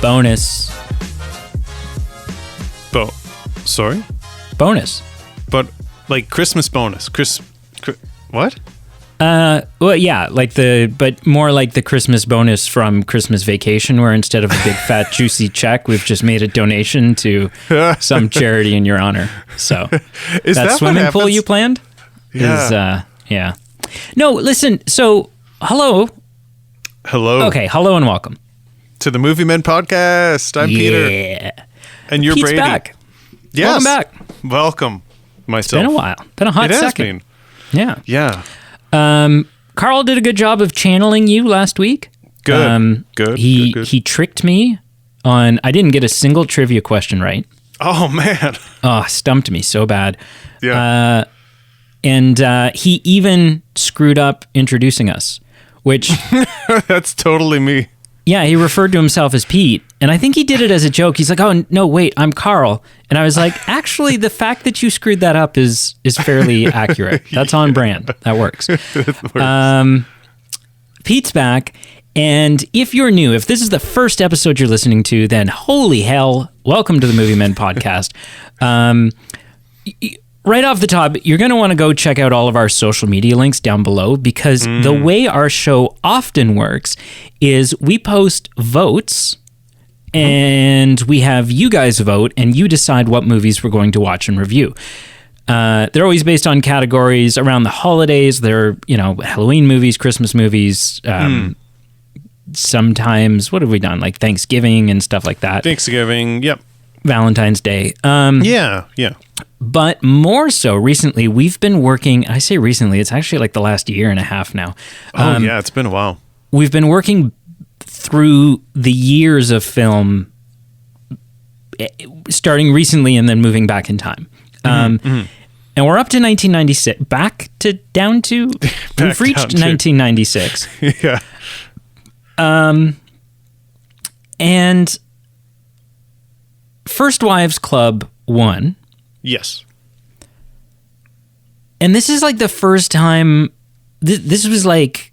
Bonus. Sorry? Bonus. But like Christmas bonus. What? Well, yeah, but more like the Christmas bonus from Christmas Vacation, where instead of a big fat juicy check, we've just made a donation to some charity in your honor. So Is that swimming pool you planned? Yeah. Yeah. No, listen. So hello. Okay. Hello and welcome to the Movie Men podcast. I'm Peter. Yeah. And you're Pete's Brady. Back. Yes. Welcome back. Welcome. Myself. Been a while. Been a hot second. Yeah. Yeah. Carl did a good job of channeling you last week. Good. Good. He tricked me on. I didn't get a single trivia question right. Oh man. Oh, stumped me so bad. Yeah. And he even screwed up introducing us, which that's totally me. Yeah, he referred to himself as Pete, and I think he did it as a joke. He's like, "Oh no, wait, I'm Carl," and I was like, "Actually, the fact that you screwed that up is fairly accurate. That's on brand. That works." Pete's back, and if you're new, if this is the first episode you're listening to, then holy hell, welcome to the Movie Men podcast. Right off the top, you're going to want to go check out all of our social media links down below, because the way our show often works is we post votes and we have you guys vote and you decide what movies we're going to watch and review. They're always based on categories around the holidays. They're, Halloween movies, Christmas movies, sometimes, what have we done? Like Thanksgiving and stuff like that. Thanksgiving, yep. Valentine's Day. Yeah. But more so recently, we've been working, I say recently, it's actually like the last year and a half now. Yeah, it's been a while. We've been working through the years of film, starting recently and then moving back in time. And we're up to 1996, we've reached 1996. Yeah. And First Wives Club 1. Yes. And this is like the first time, this was like,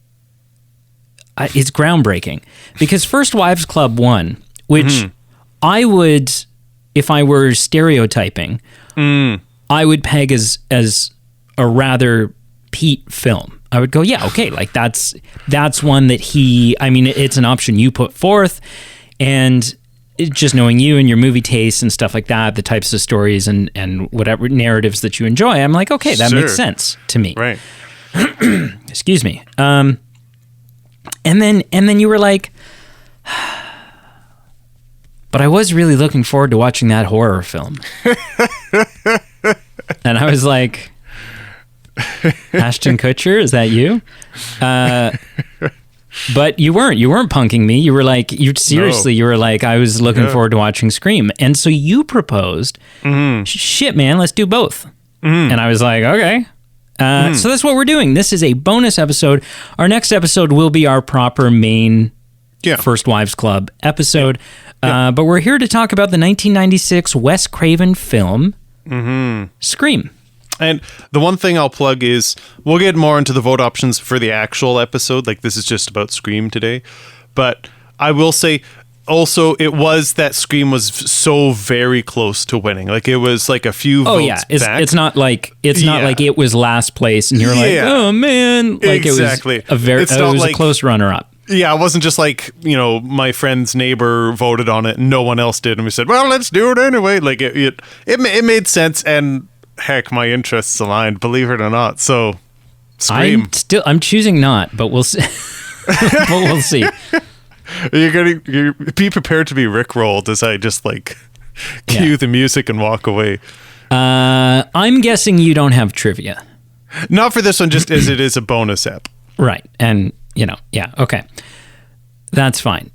it's groundbreaking. Because First Wives Club 1, which I would, if I were stereotyping, I would peg as a rather Pete film. I would go, yeah, okay, like that's one that it's an option you put forth, and just knowing you and your movie tastes and stuff like that, the types of stories and whatever narratives that you enjoy, I'm like, okay, that makes sense to me. Right. Excuse me. And then you were like, but I was really looking forward to watching that horror film. And I was like, Ashton Kutcher, is that you? But you weren't punking me. You were like, you were like, I was looking forward to watching Scream. And so you proposed, shit, man, let's do both. And I was like, okay. So that's what we're doing. This is a bonus episode. Our next episode will be our proper main First Wives Club episode. But we're here to talk about the 1996 Wes Craven film, Scream. And the one thing I'll plug is we'll get more into the vote options for the actual episode. Like, this is just about Scream today. But I will say also, it was that Scream was so very close to winning. Like, it was like a few votes back. It's not like it was last place and you're like, oh man, like exactly. It was a close runner up. Yeah, it wasn't just like, my friend's neighbor voted on it and no one else did, and we said, well, let's do it anyway. Like, it made sense, and heck, my interests aligned, believe it or not. So, Scream. I'm choosing not, but we'll see. We'll see. You're be prepared to be rickrolled as I just cue the music and walk away. I'm guessing you don't have trivia. Not for this one, just as it is a bonus app. Right. And, okay. That's fine.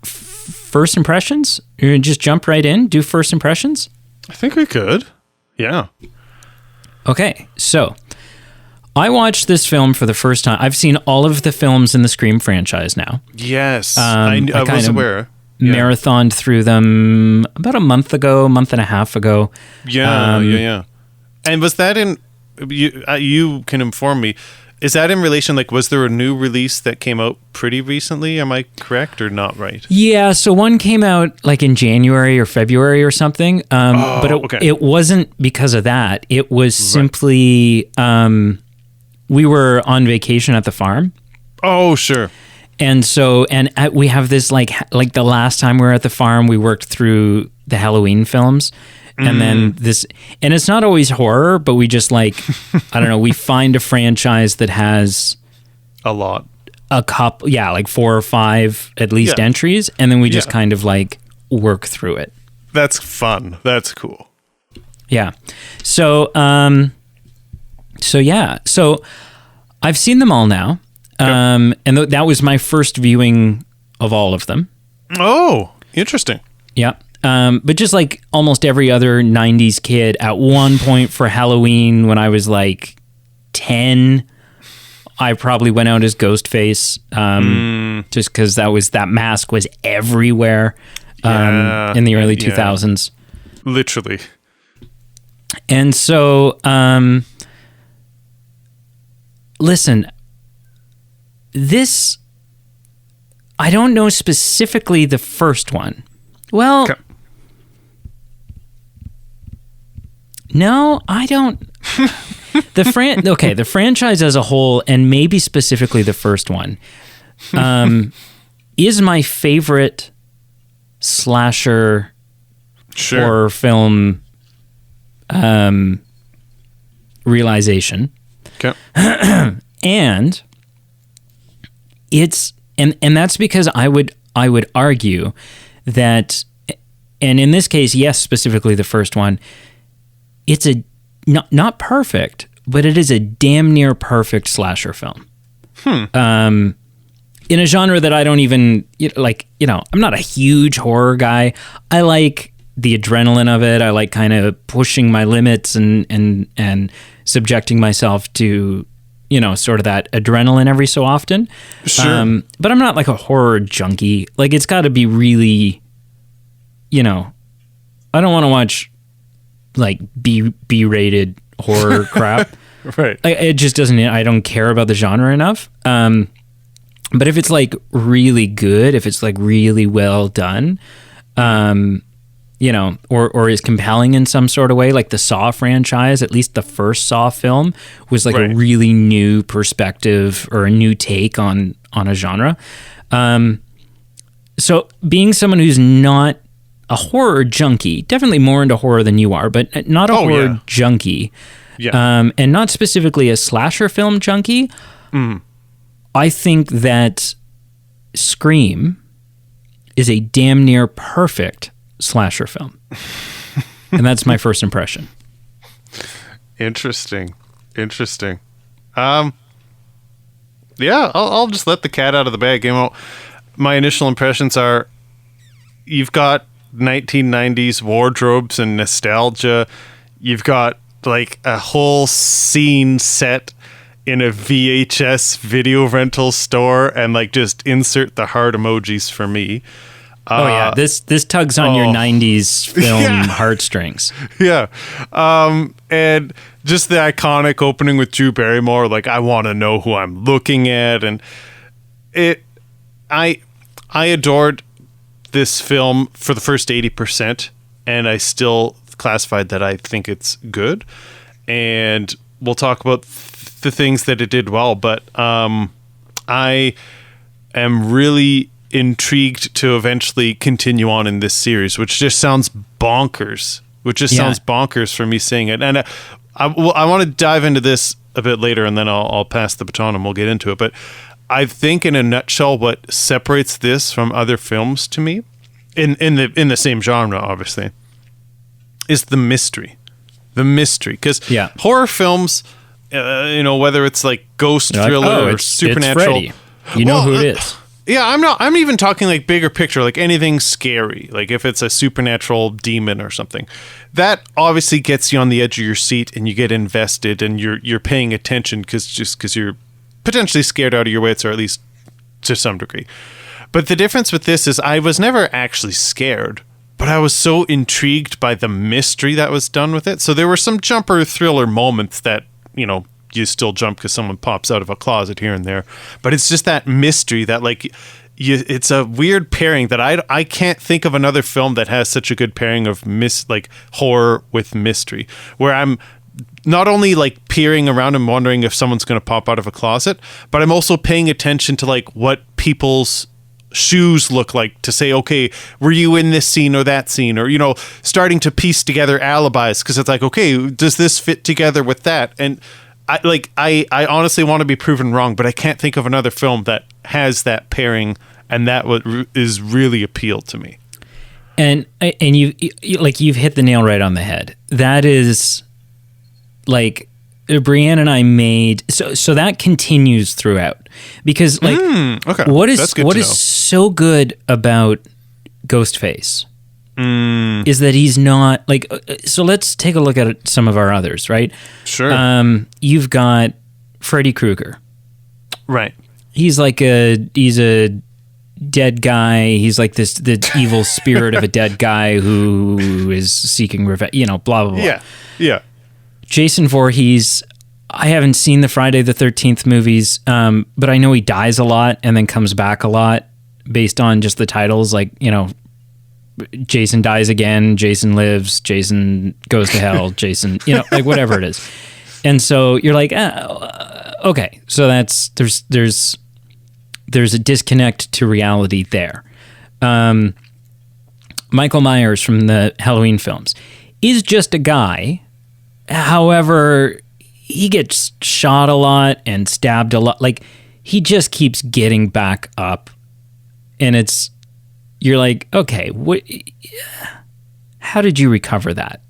First impressions? You're going to just jump right in, do first impressions? I think we could. Yeah. Okay. So, I watched this film for the first time. I've seen all of the films in the Scream franchise now. Yes. I was aware. Marathoned through them about a month and a half ago. Yeah. And was that in... You can inform me. Is that in relation, like, was there a new release that came out pretty recently? Am I correct or not right? Yeah, so one came out like in January or February or something. But it wasn't because of that. It was simply we were on vacation at the farm. Oh, sure. And so, we have this like the last time we were at the farm, we worked through the Halloween films. And then and it's not always horror, but we just like, I don't know, we find a franchise that has a couple, like 4 or 5 at least entries. And then we just kind of like work through it. That's fun. That's cool. Yeah. So, so I've seen them all now. And that was my first viewing of all of them. Oh, interesting. Yeah. But just like almost every other 90s kid, at one point for Halloween when I was like 10, I probably went out as Ghostface, just because that mask was everywhere in the early 2000s. Literally. And so, listen, this, I don't know specifically the first one. Well, no, I don't. The franchise as a whole, and maybe specifically the first one, is my favorite slasher horror film realization. Okay. And it's and that's because I would argue that, and in this case, yes, specifically the first one, it's a not perfect, but it is a damn near perfect slasher film. In a genre that I don't even like. I'm not a huge horror guy. I like the adrenaline of it. I like kind of pushing my limits and subjecting myself to sort of that adrenaline every so often. Sure. But I'm not like a horror junkie. Like, it's got to be really, I don't want to watch like B-rated horror crap. Right. It just doesn't, I don't care about the genre enough. But if it's like really good, if it's like really well done, or is compelling in some sort of way, like the Saw franchise, at least the first Saw film was like a really new perspective or a new take on a genre. So being someone who's not a horror junkie, definitely more into horror than you are, but not a horror junkie, and not specifically a slasher film junkie, I think that Scream is a damn near perfect slasher film. And that's my first impression. Interesting. I'll just let the cat out of the bag. My initial impressions are, you've got 1990s wardrobes and nostalgia. You've got like a whole scene set in a VHS video rental store, and like just insert the heart emojis for me. This tugs on your 90s film heartstrings. Yeah. And just the iconic opening with Drew Barrymore, like, I want to know who I'm looking at. And I adored this film for the first 80%, and I still classified that I think it's good. And we'll talk about the things that it did well, but I am really intrigued to eventually continue on in this series, which just sounds bonkers. Sounds bonkers for me saying it. And I want to dive into this a bit later, and then I'll pass the baton and we'll get into it. But I think, in a nutshell, what separates this from other films to me, in the same genre, obviously, is the mystery. Because horror films, whether it's like ghost thriller or supernatural, it's Freddy. You know who it is. Yeah, I'm even talking like bigger picture, like anything scary, like if it's a supernatural demon or something. That obviously gets you on the edge of your seat and you get invested and you're paying attention because you're potentially scared out of your wits, or at least to some degree. But the difference with this is I was never actually scared, but I was so intrigued by the mystery that was done with it. So there were some jumper thriller moments that, you still jump because someone pops out of a closet here and there. But it's just that mystery that like it's a weird pairing that I can't think of another film that has such a good pairing of like horror with mystery, where I'm not only like peering around and wondering if someone's going to pop out of a closet, but I'm also paying attention to like what people's shoes look like to say, okay, were you in this scene or that scene? Or, you know, starting to piece together alibis because it's like, okay, does this fit together with that? And I honestly want to be proven wrong, but I can't think of another film that has that pairing, and that is really appealed to me. And you've hit the nail right on the head. That is like Brienne and I made so that continues throughout, because like okay. what is so good about Ghostface is that he's not like, so let's take a look at some of our others, right? Sure. You've got Freddy Krueger. Right. He's a dead guy. He's like the evil spirit of a dead guy who is seeking revenge, you know, blah, blah, blah. Yeah. Yeah. Jason Voorhees, I haven't seen the Friday the 13th movies, but I know he dies a lot and then comes back a lot based on just the titles, like, you know, Jason dies again, Jason lives, Jason goes to hell, Jason, you know, like whatever it is. And so you're like, okay, so that's, there's a disconnect to reality there. Michael Myers from the Halloween films is just a guy. However, he gets shot a lot and stabbed a lot. Like, he just keeps getting back up. And you're like, okay, how did you recover that?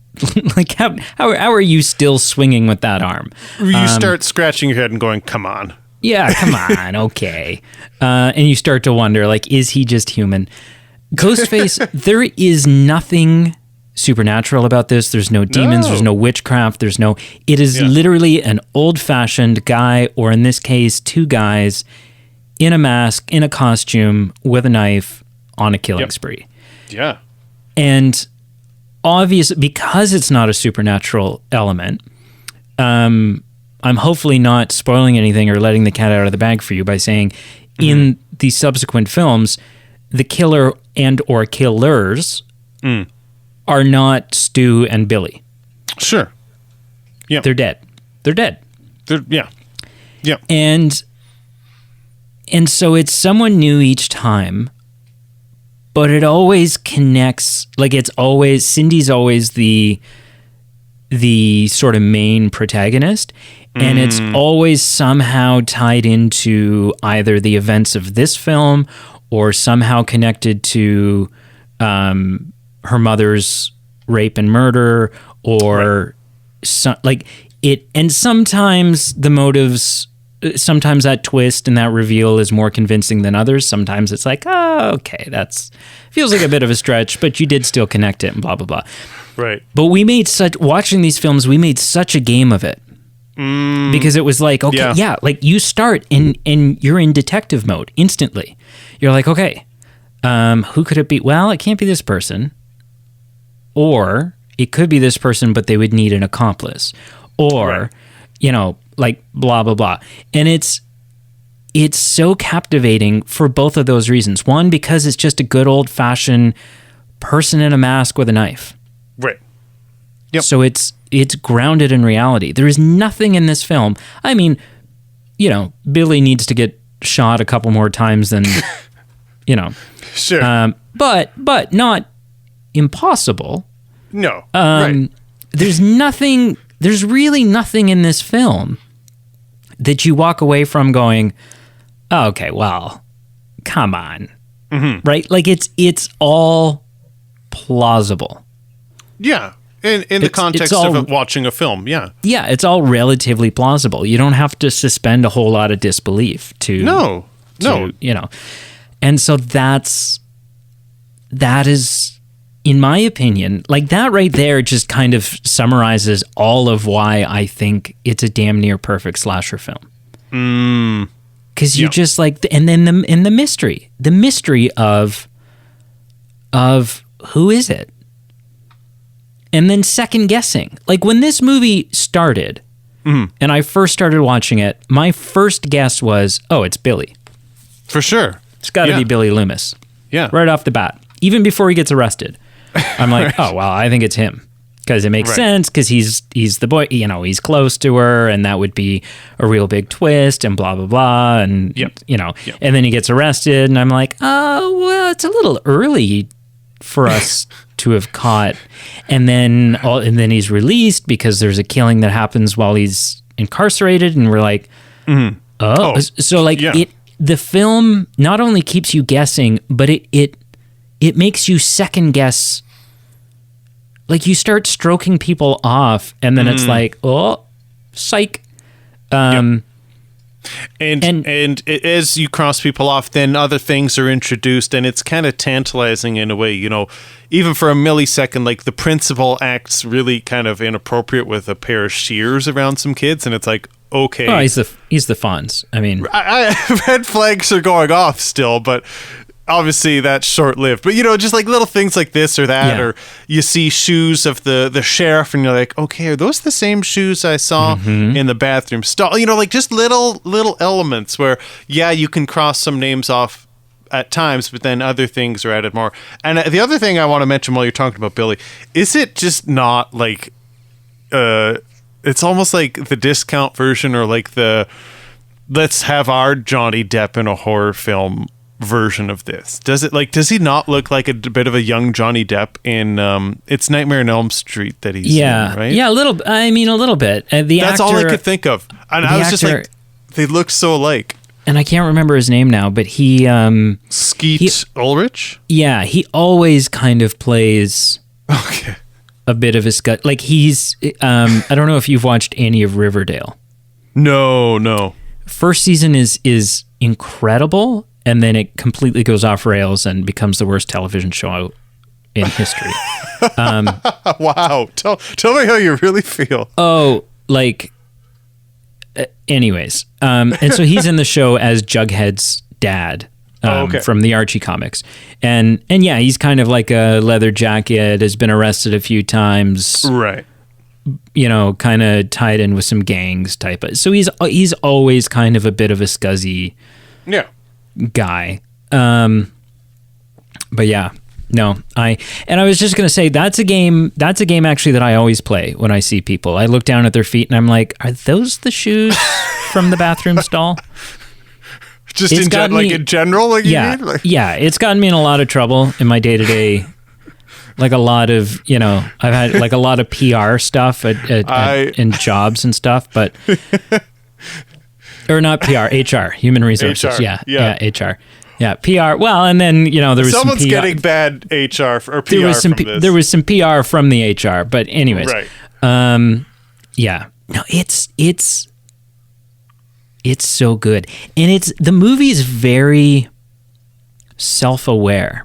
Like, how are you still swinging with that arm? You start scratching your head and going, come on. Yeah, come on, okay. And you start to wonder, like, is he just human? Ghostface, there is nothing supernatural about this. There's no demons, there's no witchcraft, it is literally an old-fashioned guy, or in this case, two guys in a mask, in a costume, with a knife, on a killing spree. Yeah. And obviously, because it's not a supernatural element, I'm hopefully not spoiling anything or letting the cat out of the bag for you by saying in the subsequent films, the killer and or killers are not Stu and Billy. Sure. Yeah. They're dead. Yeah. And so it's someone new each time, but it always connects, like Cindy's always the sort of main protagonist, and it's always somehow tied into either the events of this film or somehow connected to her mother's rape and murder, or and sometimes the motives, sometimes that twist and that reveal is more convincing than others. Sometimes it's like, oh, okay, that's feels like a bit of a stretch, but you did still connect it and blah, blah, blah. Right. But watching these films, we made such a game of it. Because it was like, okay, like you start and you're in detective mode instantly. You're like, okay, who could it be? Well, it can't be this person. Or it could be this person, but they would need an accomplice. Or, you know, like blah, blah, blah. And it's so captivating for both of those reasons. One, because it's just a good old-fashioned person in a mask with a knife. Right. Yep. So it's grounded in reality. There is nothing in this film. I mean, you know, Billy needs to get shot a couple more times than, you know. Sure. But not impossible. No. Right. There's really nothing in this film that you walk away from going, oh, okay, well, come on. Right? Like it's all plausible. Yeah. In the context of watching a film, yeah. Yeah, it's all relatively plausible. You don't have to suspend a whole lot of disbelief to No. You know. And so that is, in my opinion, like that right there just kind of summarizes all of why I think it's a damn near perfect slasher film. Because you just like, and then the mystery of who is it? And then second guessing. Like when this movie started, and I first started watching it, my first guess was, oh, it's Billy. For sure. It's got to be Billy Loomis. Yeah. Right off the bat. Even before he gets arrested. I'm like, oh, well, I think it's him. Because it makes sense, because he's the boy, he's close to her, and that would be a real big twist, and blah, blah, blah, and, and then he gets arrested, and I'm like, oh, well, it's a little early for us to have caught. And then he's released because there's a killing that happens while he's incarcerated, and we're like, so like the film not only keeps you guessing, but it makes you second guess. Like, you start stroking people off, and then it's like, oh, psych. And as you cross people off, then other things are introduced, and it's kind of tantalizing in a way, even for a millisecond, like the principal acts really kind of inappropriate with a pair of shears around some kids, and it's like, okay. Oh, he's the Fonz. I mean, red flags are going off still, but obviously that's short-lived. But just like little things like this or that, or you see shoes of the sheriff, and you're like, okay, are those the same shoes I saw in the bathroom stall? Like just little elements where you can cross some names off at times, but then other things are added more. And the other thing I want to mention while you're talking about Billy, is it just not like it's almost like the discount version, or like the let's have our Johnny Depp in a horror film version of this? Does he not look like a bit of a young Johnny Depp in it's Nightmare on Elm Street that he's in, right? Yeah, a little bit. That's all I could think of. And I was just like, they look so alike. And I can't remember his name now, but he Skeet Ulrich? Yeah, he always kind of plays a bit of a scut. Like he's I don't know if you've watched any of Riverdale. No. First season is incredible, and then it completely goes off rails and becomes the worst television show in history. Wow. Tell me how you really feel. Oh, like, anyways. And so he's in the show as Jughead's dad from the Archie comics. And yeah, he's kind of like a leather jacket, has been arrested a few times. Right. Kind of tied in with some gangs type. So he's always kind of a bit of a scuzzy guy. But yeah, no, I was just gonna say that's a game actually that I always play when I see people. I look down at their feet and I'm like, are those the shoes from the bathroom stall? Just in general, like you mean? Like... Yeah, it's gotten me in a lot of trouble in my day-to-day. Like a lot of, I've had like a lot of PR stuff in jobs and stuff, but or not PR, HR, human resources. HR, yeah, HR. Yeah, PR. Well, and then, there was someone's some PR. getting bad HR or PR from this. There was some PR from the HR, but anyways. Right. Yeah. No, it's so good. And the movie is very self-aware.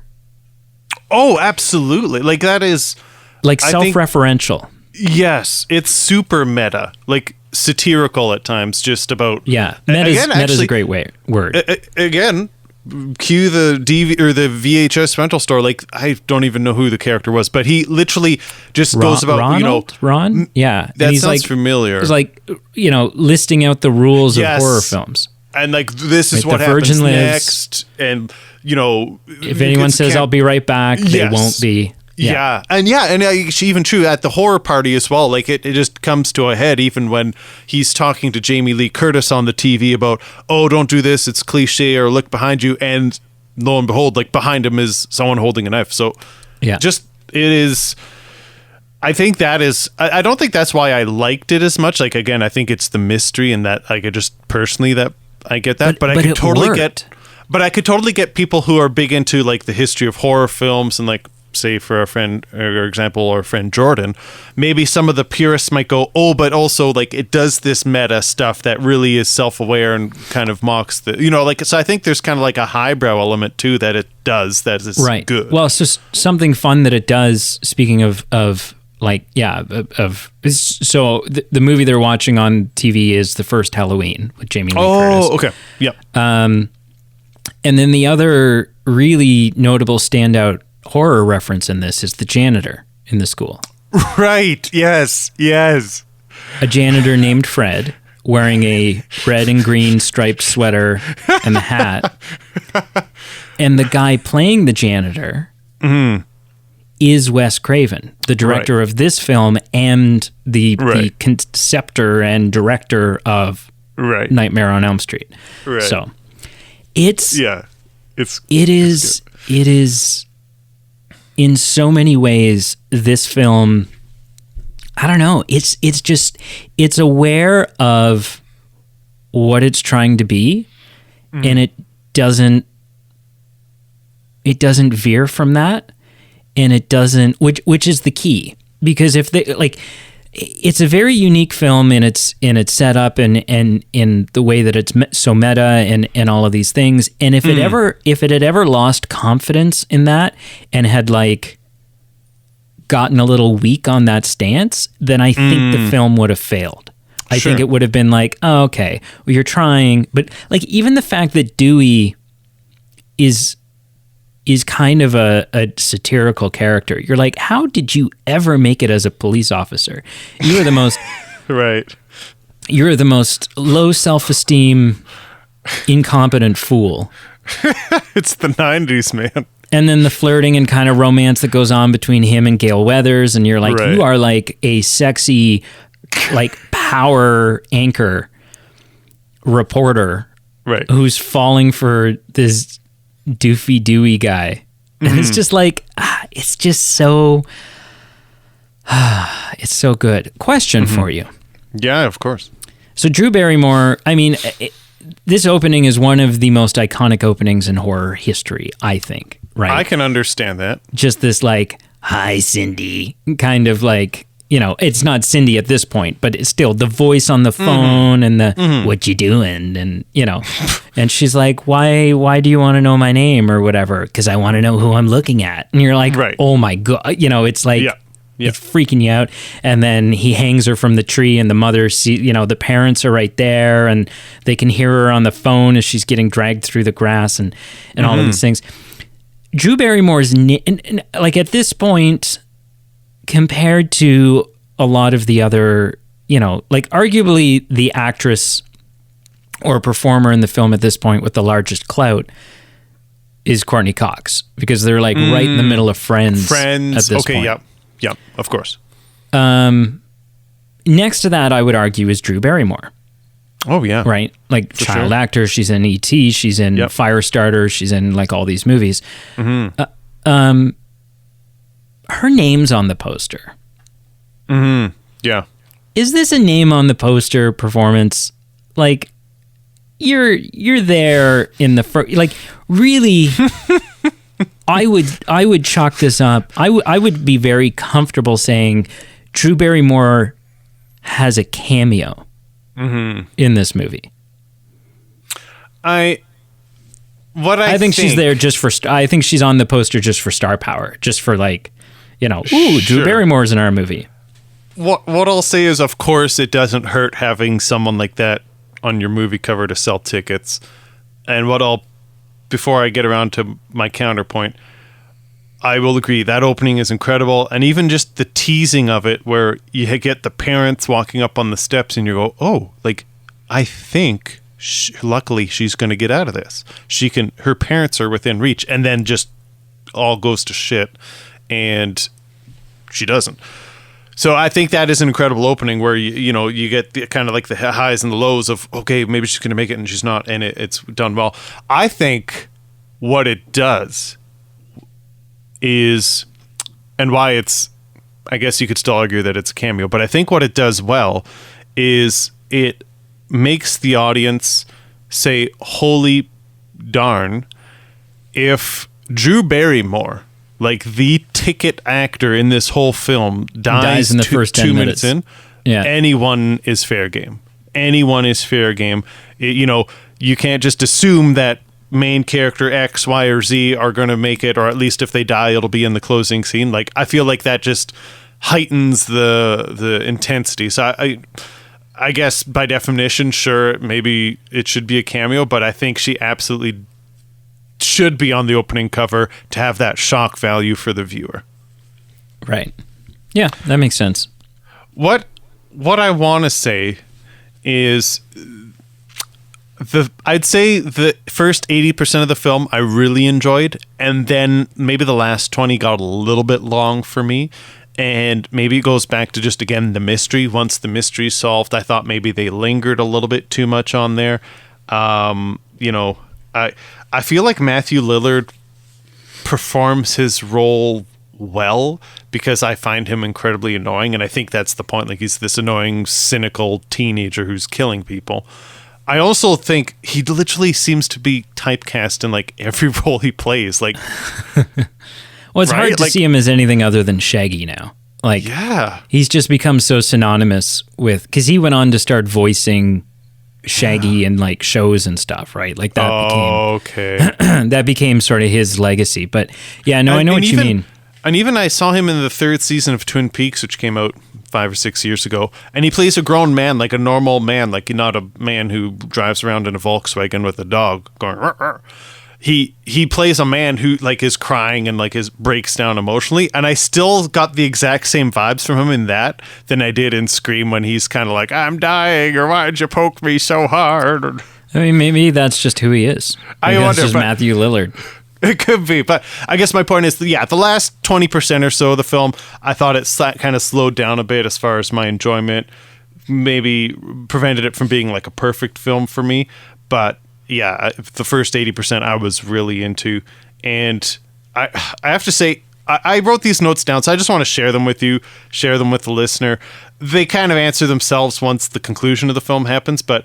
Oh, absolutely. Like that is like self-referential. Yes, it's super meta, like satirical at times, just about Meta's a great word. Again, cue the DV or the VHS rental store. Like I don't even know who the character was, but he literally just goes about Ron. Yeah, that and sounds familiar. He's like listing out the rules of horror films. And like this is what happens next, and if anyone says I'll be right back, they won't be. Yeah. And it's even true at the horror party as well. Like it just comes to a head even when he's talking to Jamie Lee Curtis on the TV about, oh, don't do this, it's cliche, or look behind you, and lo and behold, like behind him is someone holding a knife. So just it is. I think that is. I don't think that's why I liked it as much. Like again, I think it's the mystery and that I could just personally that I get that, but I could totally get. But I could totally get people who are big into like the history of horror films and like, say for a friend or example, or friend Jordan, maybe some of the purists might go, oh, but also like it does this meta stuff that really is self-aware and kind of mocks the, so I think there's kind of like a highbrow element too that it does that is good. Well, it's just something fun that it does. Speaking of the movie they're watching on TV is the first Halloween with Jamie Lee Curtis. Oh, okay. Yep. And then the other really notable standout horror reference in this is the janitor in the school. Right. Yes. a janitor named Fred wearing a red and green striped sweater and the hat. And the guy playing the janitor is Wes Craven, the director of this film and the conceptor and director of Nightmare on Elm Street. Right. So it is in so many ways this film, I don't know, it's aware of what it's trying to be, and it doesn't veer from that, and it doesn't, which is the key, because if they like, it's a very unique film in its setup and in the way that it's so meta and all of these things. And if it had ever lost confidence in that and had like gotten a little weak on that stance, then I think the film would have failed. I think it would have been like, oh, okay, well, you're trying, but like even the fact that Dewey is kind of a satirical character. You're like, how did you ever make it as a police officer? You are the most You're the most low self-esteem, incompetent fool. It's the 90s, man. And then the flirting and kind of romance that goes on between him and Gale Weathers, and you're like, you are like a sexy, like power anchor reporter, who's falling for this doofy Dewey guy. And it's just like, it's just so, it's so good. Question for you. Yeah, of course. So Drew Barrymore, I mean, this opening is one of the most iconic openings in horror history, I think, right? I can understand that. Just this like, hi, Cindy, kind of like, you know, it's not Cindy at this point, but it's still the voice on the phone and the, what you doing? And, you know, and she's like, why do you want to know my name or whatever? Because I want to know who I'm looking at. And you're like, oh my God, you know, it's like, it's freaking you out. And then he hangs her from the tree and the mother, the parents are right there and they can hear her on the phone as she's getting dragged through the grass and all of these things. Drew Barrymore's, like at this point, compared to a lot of the other, you know, like arguably the actress or performer in the film at this point with the largest clout is Courtney Cox, because they're like right in the middle of Friends. At this point. Yep, of course. Next to that, I would argue, is Drew Barrymore. Oh, yeah. Right? Like child actor. She's in E.T., she's in Firestarter, she's in like all these movies. Her name's on the poster. Yeah. Is this a name on the poster performance? Like, you're there in the first, like, really, I would chalk this up. I would be very comfortable saying Drew Barrymore has a cameo in this movie. I think she's there just for, I think she's on the poster just for star power, just for like, you know, Drew Barrymore's in our movie. What I'll say is, of course, it doesn't hurt having someone like that on your movie cover to sell tickets. And before I get around to my counterpoint, I will agree that opening is incredible. And even just the teasing of it, where you get the parents walking up on the steps and you go, oh, like, I think luckily she's going to get out of this. Her parents are within reach, and then just all goes to shit. And she doesn't. So I think that is an incredible opening where you get the, kind of like the highs and the lows of, okay, maybe she's going to make it and she's not, and it's done well. I think what it does is, and why it's, I guess you could still argue that it's a cameo, but I think what it does well is it makes the audience say, holy darn, if Drew Barrymore, like the ticket actor in this whole film, dies in the first 2 minutes in, anyone is fair game. Anyone is fair game. You can't just assume that main character X, Y, or Z are going to make it, or at least if they die, it'll be in the closing scene. Like, I feel like that just heightens the intensity. So I guess by definition, sure, maybe it should be a cameo, but I think she absolutely should be on the opening cover to have that shock value for the viewer. Right. Yeah, that makes sense. What what I want to say is I'd say the first 80% of the film I really enjoyed, and then maybe the last 20 got a little bit long for me. And maybe it goes back to just, again, the mystery. Once the mystery's solved, I thought maybe they lingered a little bit too much on there. You know, I feel like Matthew Lillard performs his role well, because I find him incredibly annoying, and I think that's the point. Like, he's this annoying, cynical teenager who's killing people. I also think he literally seems to be typecast in like every role he plays. Like, well, it's hard to see him as anything other than Shaggy now. Like, yeah, he's just become so synonymous with, because he went on to start voicing Shaggy in like shows and stuff, right? Like that that became sort of his legacy. But yeah, no, I know what you mean. And even I saw him in the 3rd season of Twin Peaks, which came out 5 or 6 years ago, and he plays a grown man, like a normal man, like not a man who drives around in a Volkswagen with a dog going. Rrr, rrr. He plays a man who like is crying and like breaks down emotionally, and I still got the exact same vibes from him in that than I did in Scream, when he's kind of like, I'm dying, or why'd you poke me so hard? I mean, maybe that's just who he is. I wonder, that's just Matthew Lillard. It could be, but I guess my point is, yeah, the last 20% or so of the film, I thought it kind of slowed down a bit as far as my enjoyment, maybe prevented it from being like a perfect film for me. But yeah, the first 80% I was really into. And I have to say, I wrote these notes down, so I just want to share them with you, share them with the listener. They kind of answer themselves once the conclusion of the film happens, but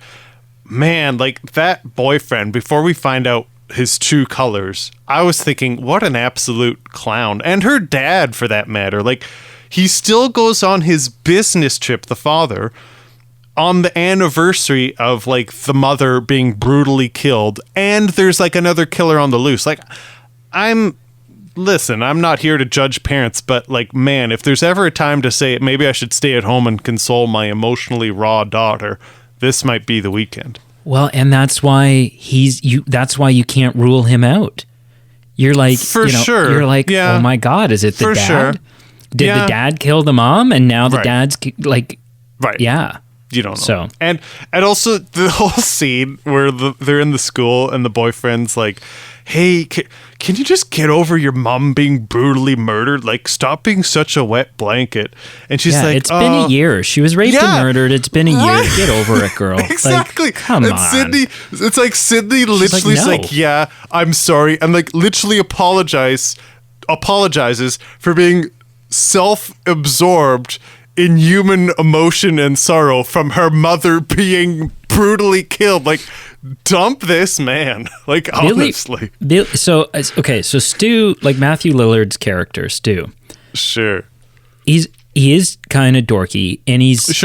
man, like that boyfriend, before we find out his true colors, I was thinking, what an absolute clown. And her dad, for that matter. Like, he still goes on his business trip, the father, on the anniversary of like the mother being brutally killed, and there's like another killer on the loose. Like, listen, I'm not here to judge parents, but like, man, if there's ever a time to say maybe I should stay at home and console my emotionally raw daughter, this might be the weekend. Well, and that's why that's why you can't rule him out. You're like, sure. You're like, yeah. Oh my God, is it the dad? Sure. Did the dad kill the mom, and now the dad's like, right? Yeah, you don't know. So and also the whole scene where they're in the school and the boyfriend's like, hey, can you just get over your mom being brutally murdered? Like, stop being such a wet blanket. And she's like, it's been a year. She was raped and murdered. It's been a year. Get over it, girl. Exactly. Like, come on. It's like Sydney literally is like, yeah, I'm sorry. And like literally apologizes for being self-absorbed in human emotion and sorrow from her mother being brutally killed. Like, dump this man. Like, honestly. So Stu, like Matthew Lillard's character, Stu. Sure. He is kind of dorky, and he's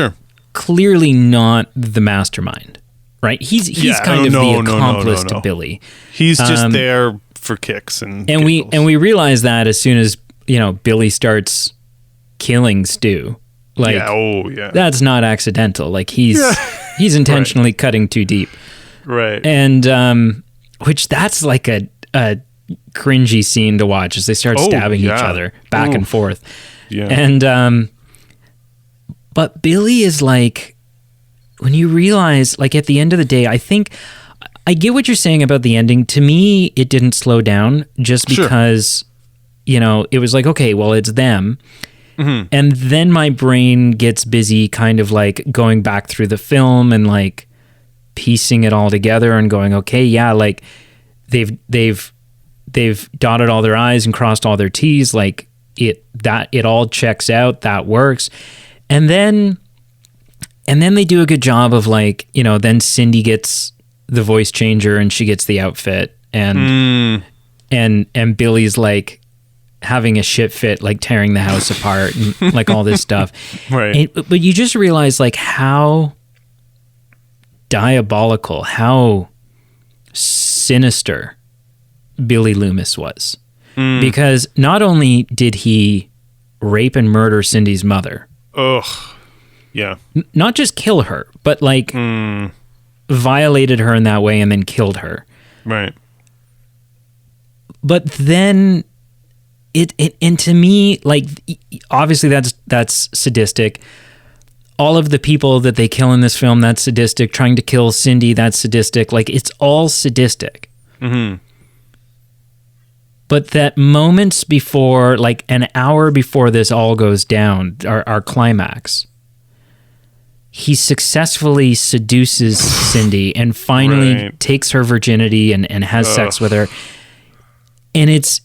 clearly not the mastermind, right? He's kind of the accomplice to Billy. He's just there for kicks and we realize that as soon as, Billy starts killing Stu. Like, that's not accidental. Like, he's intentionally cutting too deep. Right. And which that's like a cringy scene to watch as they start stabbing each other back and forth. Yeah. And but Billy is like, when you realize, like, at the end of the day, I think I get what you're saying about the ending. To me, it didn't slow down just because it was like, okay, well, it's them. Mm-hmm. And then my brain gets busy kind of like going back through the film and like piecing it all together and going, okay, yeah, like they've dotted all their I's and crossed all their T's, like it all checks out, that works. And then they do a good job of like, then Cindy gets the voice changer and she gets the outfit, and Billy's like having a shit fit, like tearing the house apart and like all this stuff. Right. But you just realize like how diabolical, how sinister Billy Loomis was. Because not only did he rape and murder Cindy's mother. Ugh. Yeah. Not just kill her, but like violated her in that way and then killed her. Right. But then and to me, like, obviously that's sadistic. all of the people that they kill in this film, that's sadistic. Trying to kill Cindy, that's sadistic. Like, it's all sadistic. Mm-hmm. But that moments before, like an hour before this all goes down, our climax, he successfely seduces Cindy and finally takes her virginity and has sex with her. And it's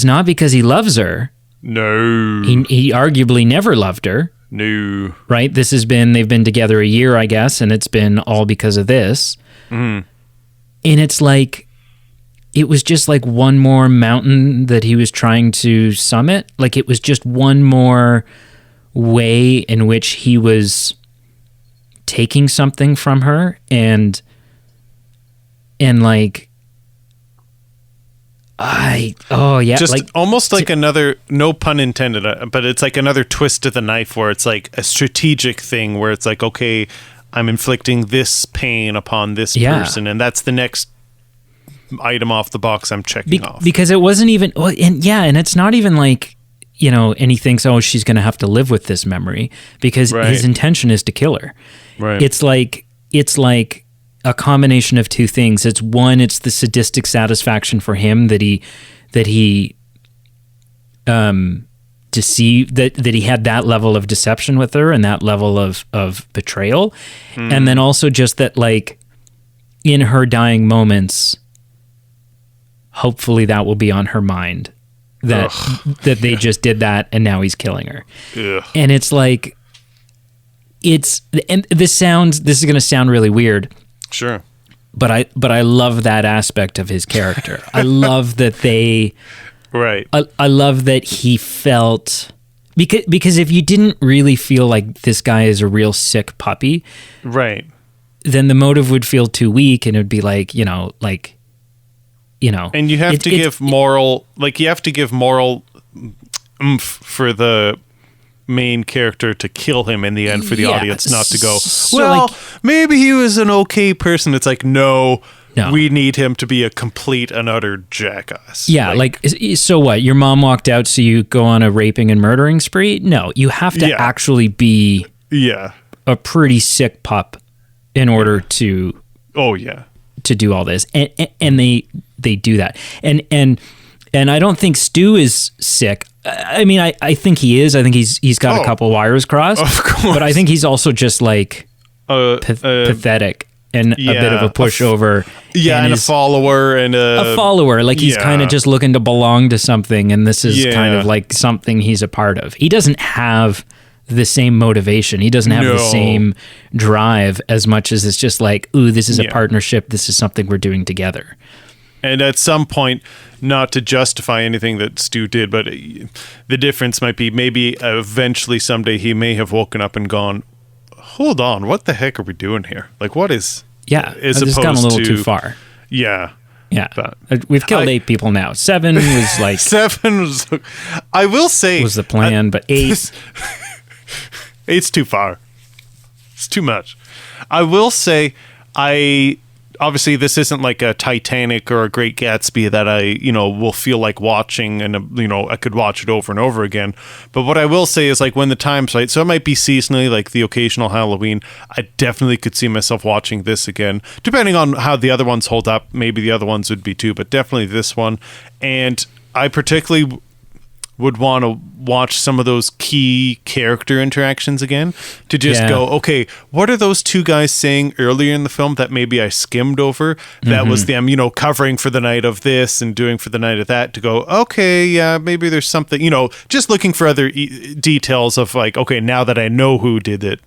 not because he loves her. No. He arguably never loved her. No. Right? They've been together a year, I guess, and it's been all because of this. Mm. And it's like, it was just like one more mountain that he was trying to summit. Like, it was just one more way in which he was taking something from her and like, just like almost like another, no pun intended, but it's like another twist to the knife where it's like a strategic thing where it's like, okay, I'm inflicting this pain upon this person, and that's the next item off the box I'm checking off. Because it wasn't even, and it's not even like, and he thinks, oh, she's going to have to live with this memory, because his intention is to kill her. Right. It's like a combination of two things. It's one, it's the sadistic satisfaction for him that he deceived, that he had that level of deception with her and that level of betrayal. And then also just that, like, in her dying moments, hopefully that will be on her mind that they just did that and now he's killing her. Ugh. And it's like, and this is going to sound really weird. Sure. But I love that aspect of his character. I love that I love that he felt, because if you didn't really feel like this guy is a real sick puppy, right, then the motive would feel too weak, and it would be like, and you have to give moral oomph for the main character to kill him in the end, for the audience not to go, maybe he was an okay person. It's like, no, we need him to be a complete and utter jackass. Yeah, like so what? Your mom walked out, so you go on a raping and murdering spree? No, you have to actually be a pretty sick pup in order to to do all this, and they do that, and I don't think Stu is sick. I mean, I think he is. I think he's got a couple wires crossed, of course, but I think he's also just like pathetic and a bit of a pushover, and a follower, and a follower. Like, he's kind of just looking to belong to something, and this is kind of like something he's a part of. He doesn't have the same motivation. He doesn't have the same drive as much as it's just like, ooh, this is a partnership. This is something we're doing together. And at some point, not to justify anything that Stu did, but the difference might be maybe eventually someday he may have woken up and gone, hold on, what the heck are we doing here? Like, what is... Yeah, it's gone a little too far. Yeah. Yeah. But we've killed 8 people now. 7 was like... 7 was... I will say... was the plan, but 8... 8's too far. It's too much. I will say, obviously this isn't like a Titanic or a Great Gatsby that I, will feel like watching, and, I could watch it over and over again. But what I will say is, like, when the time's right, so it might be seasonally, like the occasional Halloween, I definitely could see myself watching this again. Depending on how the other ones hold up, maybe the other ones would be too, but definitely this one. And I particularly would want to watch some of those key character interactions again, to just go, okay, what are those 2 guys saying earlier in the film that maybe I skimmed over? That was them, covering for the night of this and doing for the night of that, to go, okay, yeah, maybe there's something, just looking for other details of, like, okay, now that I know who did it,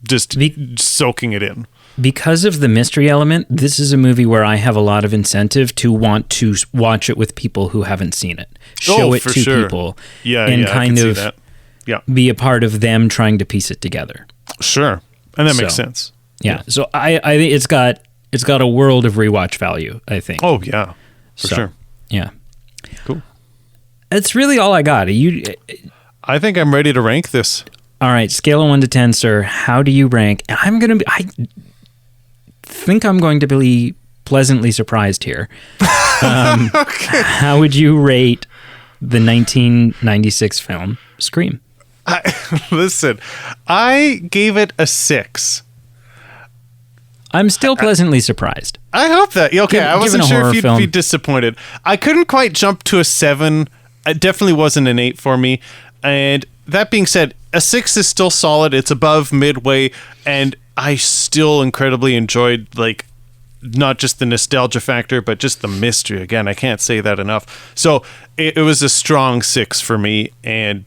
just soaking it in. Because of the mystery element, this is a movie where I have a lot of incentive to want to watch it with people who haven't seen it. Show it to people. And kind of be a part of them trying to piece it together. Sure. And that makes sense. Yeah. So I think it's got a world of rewatch value, I think. Oh, yeah. For sure. Yeah. Cool. That's really all I got. I think I'm ready to rank this. All right. Scale of 1 to 10, sir. How do you rank? I think I'm going to be pleasantly surprised here. How would you rate the 1996 film Scream? Listen, I gave it a 6. I'm still pleasantly surprised. I hope that. Okay, I wasn't sure if you'd film. be disappointed. I couldn't quite jump to a 7. It definitely wasn't an 8 for me. And that being said, a 6 is still solid. It's above midway, and I still incredibly enjoyed, like, not just the nostalgia factor, but just the mystery. Again, I can't say that enough. So it was a strong 6 for me, and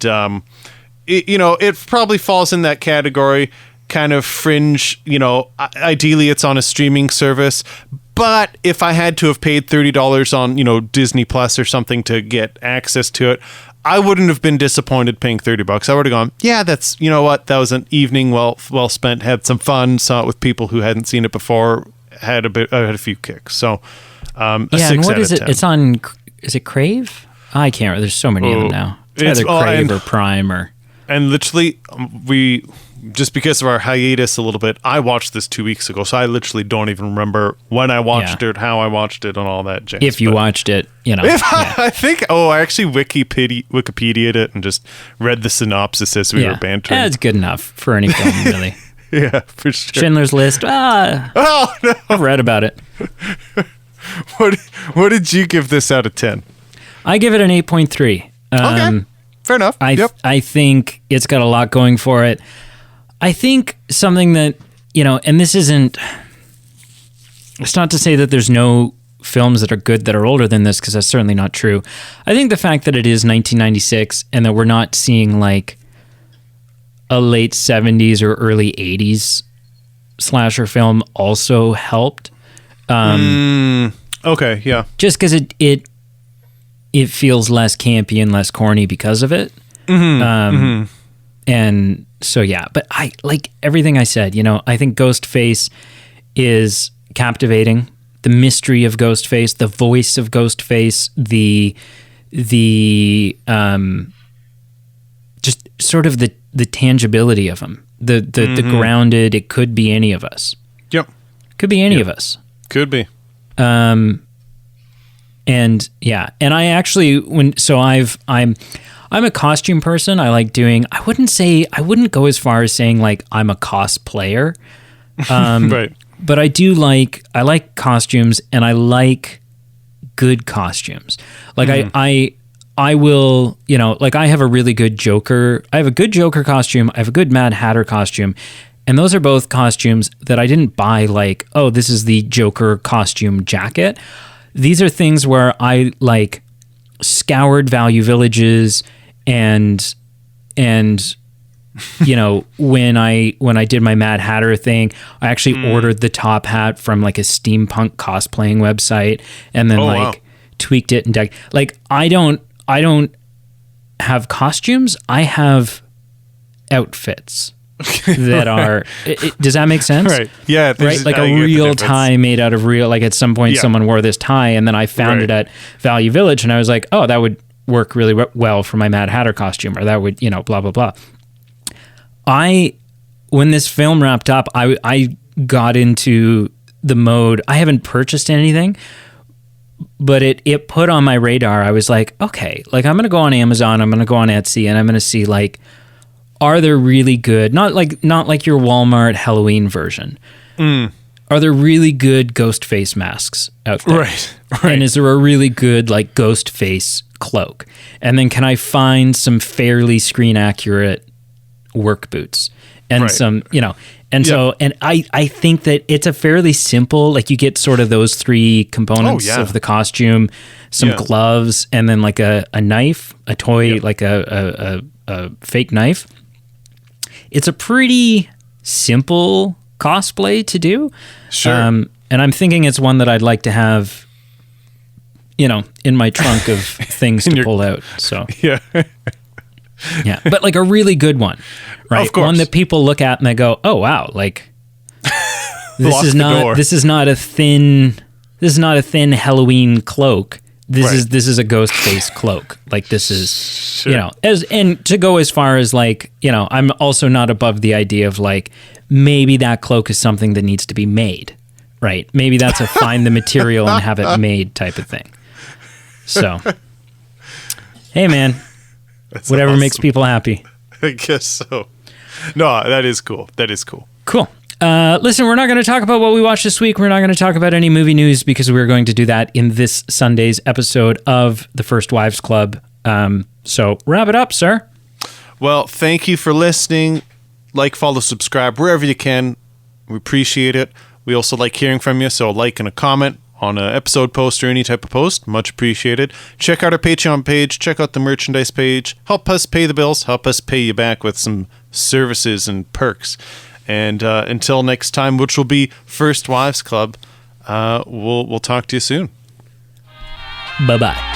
it probably falls in that category. Kind of fringe, ideally it's on a streaming service, but if I had to have paid $30 on, Disney Plus or something to get access to it, I wouldn't have been disappointed paying $30. I would have gone, yeah, that's, that was an evening well spent, had some fun, saw it with people who hadn't seen it before, had a few kicks. So, a 6 and what out is of it? 10. It's on, is it Crave? I can't remember. There's so many of them now. It's either Crave or Prime or... And literally, just because of our hiatus a little bit, I watched this 2 weeks ago, so I literally don't even remember when I watched it, how I watched it, and all that jazz. If you watched it, I think, I actually Wikipedia'd it and just read the synopsis as we were bantering. That's good enough for any film, really. Yeah, for sure. Schindler's List. Oh, no. I've read about it. What did you give this out of 10? I give it an 8.3. Okay, fair enough. I think it's got a lot going for it. I think something that, and this isn't, it's not to say that there's no films that are good that are older than this, because that's certainly not true. I think the fact that it is 1996 and that we're not seeing like a late 70s or early 80s slasher film also helped. Okay, yeah. Just because it feels less campy and less corny because of it. And so, yeah, but I like everything I said, I think Ghostface is captivating. The mystery of Ghostface, the voice of Ghostface, the just sort of the tangibility of him, the grounded, it could be any of us. Yep. Could be any of us. Could be. And yeah, and I actually, I'm a costume person. I like doing, I wouldn't go as far as saying like I'm a cosplayer. Right. But I like costumes, and I like good costumes. Like I will, like I have a really good Joker. I have a good Joker costume. I have a good Mad Hatter costume. And those are both costumes that I didn't buy like, oh, this is the Joker costume jacket. These are things where I like scoured Value Villages and when I did my Mad Hatter thing, I actually ordered the top hat from like a steampunk cosplaying website and then tweaked it and decked. Like I don't have costumes. I have outfits that are. Does that make sense? Right. Yeah. Right. Like a real tie made out of real. Like at some point, someone wore this tie, and then I found it at Value Village, and I was like, oh, that would work really well for my Mad Hatter costume, or that would, blah blah blah. When this film wrapped up, I got into the mode. I haven't purchased anything, but it put on my radar. I was like, okay, like I'm going to go on Amazon, I'm going to go on Etsy, and I'm going to see like, are there really good, not like your Walmart Halloween version. Are there really good ghost face masks out there? Right. And is there a really good like ghost face cloak? And then can I find some fairly screen accurate work boots and some, so, and I think that it's a fairly simple, like you get sort of those three components of the costume, some gloves, and then like a knife, a toy, like a fake knife. It's a pretty simple cosplay to do. Sure. And I'm thinking it's one that I'd like to have, in my trunk of things to pull out. So, yeah. Yeah, but like a really good one, right? Of course. One that people look at and they go, "Oh wow, like this is not a thin Halloween cloak. This is a ghost face cloak. Like this is, and to go as far as like, I'm also not above the idea of like maybe that cloak is something that needs to be made, right? Maybe that's a find the material and have it made type of thing. So, hey man. That's whatever awesome. makes people happy. I guess so. No, that is cool. That is cool. Cool. Listen, we're not going to talk about what we watched this week. We're not going to talk about any movie news because we're going to do that in this Sunday's episode of the First Wives Club. So wrap it up, sir. Well, thank you for listening. Like, follow, subscribe wherever you can. We appreciate it. We also like hearing from you, so a like and a comment on an episode post or any type of post. Much appreciated. Check out our Patreon page. Check out the merchandise page. Help us pay the bills. Help us pay you back with some services and perks. And until next time, which will be First Wives Club, we'll talk to you soon. Bye-bye.